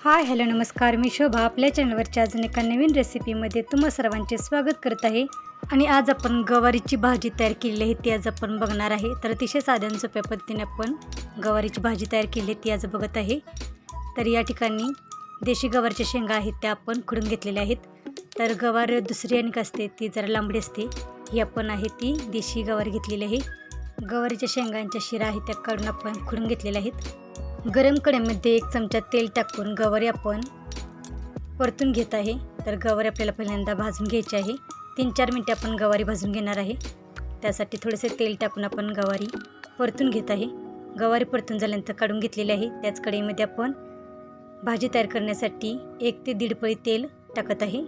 Hi hello नमस्कार, मी शोभा आपल्या चॅनलवरच्या अजून एका नवीन रेसिपीमध्ये तुम्हा सर्वांचे स्वागत करत आहे। आणि आज आपण गवारीची भाजी तयार केलेली आहे ती आज आपण बघणार आहे। तर अतिशय साध्या आणि सोप्या पद्धतीने आपण गवारीची भाजी तयार केली ती आज बघत आहे। तर या ठिकाणी देशी गवारच्या शेंगा आहेत त्या आपण खुडून घेतलेल्या आहेत। तर गवार दुसरी आणि असते ती जरा लांबडी असते, ही आपण आहे ती देशी गवार घेतलेली आहे। गवारीच्या शेंगांच्या शिरा आहेत त्या काढून आपण खुडून घेतलेल्या आहेत। गरम कढईमध्ये 1 चमचा तेल टाकून गवारी आपण परतून घेत आहे। तर गवारी आपल्याला पहिल्यांदा भाजून घ्यायची आहे। 3-4 मिनिटे आपण गवारी भाजून घेणार आहे। त्यासाठी थोडेसे तेल टाकून आपण गवारी परतून घेत आहे। गवारी परतून झाल्यानंतर काढून घेतलेली आहे। त्याच कढईमध्ये आपण भाजी तयार करण्यासाठी 1 ते 1.5 पळी तेल टाकत आहे।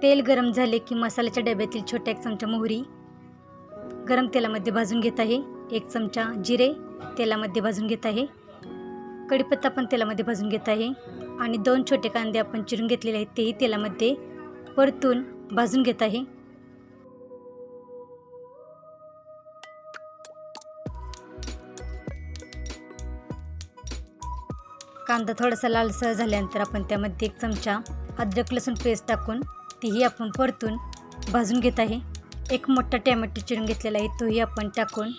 तेल गरम झाले की मसाल्याच्या डब्यातील छोटा 1 चमचा मोहरी गरम तेलामध्ये भाजून घेत आहे। 1 चमचा जिरे तेलामध्ये भाजून घेत आहे। कढीपत्ता पण तेलामध्ये भाजून घेत आहे। आणि 2 छोटे कांदे आपण चिरून घेतलेले आहेत तेही तेलामध्ये परतून भाजून घेत आहे। कांदा थोडासा लालसर झाल्यानंतर आपण त्यामध्ये 1 चमचा अद्रक लसूण पेस्ट टाकून तीही आपण परतून भाजून घेत आहे। 1 मोठा टोमॅटो चिरून घेतलेला आहे तोही आपण टाकून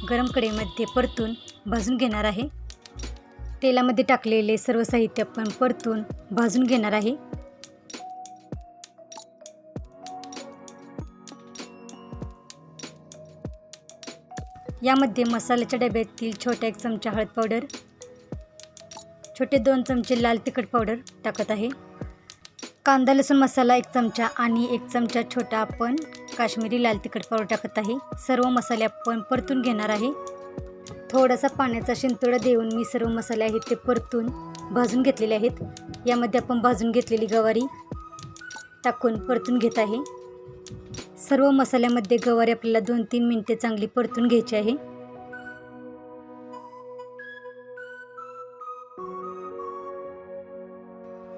गरम कढईमध्ये परतून भाजून घेणार आहे। तेलामध्ये टाकलेले सर्व साहित्य आपण परतून भाजून घेणार आहे। यामध्ये मसाल्याच्या डब्यातील छोटा 1 चमचा हळद पावडर, छोटे 2 चमचे लाल तिखट पावडर टाकत आहे। कांदा लसूण मसाला 1 चमचा आणि 1 चमचा छोटा आपण काश्मीरी लाल तिखट पावडर टाकत आहे। सर्व मसाले आपण परतून घेणार आहे। थोडासा पाण्याचा शिंतोडा देऊन मी सर्व मसाले आहेत ते परतून भाजून घेतलेले आहेत। यामध्ये आपण भाजून घेतलेली गवारी टाकून परतून घेत आहे। सर्व मसाल्यामध्ये गवारी आपल्याला 2-3 मिनिटे चांगली परतून घ्यायची आहे।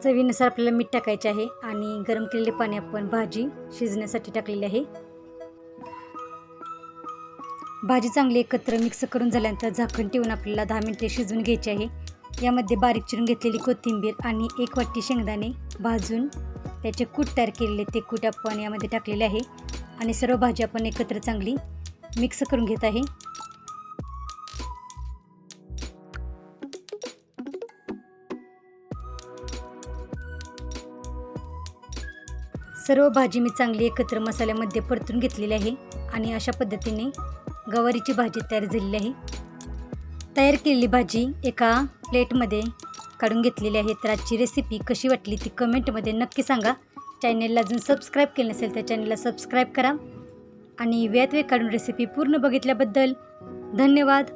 चवीनुसार आपल्याला मीठ टाकायचे आहे आणि गरम केलेले पाणी आपण भाजी शिजण्यासाठी टाकलेले आहे। भाजी चांगली एकत्र मिक्स करून झाल्यानंतर झाकण ठेवून आपल्याला 10 मिनिटे शिजवून घ्यायची आहे। यामध्ये बारीक चिरून घेतलेली कोथिंबीर आणि 1 वाटी शेंगदाणे भाजून त्याचे कूट तयार केलेले ते कूट आपण यामध्ये टाकलेले आहे आणि सर्व भाजी आपण एकत्र चांगली मिक्स करून घेत आहे। सर्व भाजी मी चांगली एकत्र मसाल्यामध्ये परतून घेतलेली आहे आणि अशा पद्धतीने गवारीची भाजी तयार झालेली आहे। तयार केलेली भाजी एका प्लेटमध्ये काढून घेतलेली आहे। तर आजची रेसिपी कशी वाटली ती कमेंटमध्ये नक्की सांगा। चॅनलला अजून सबस्क्राईब केलं नसेल तर चॅनलला सबस्क्राईब करा आणि वेळात वेळ काढून रेसिपी पूर्ण बघितल्याबद्दल धन्यवाद।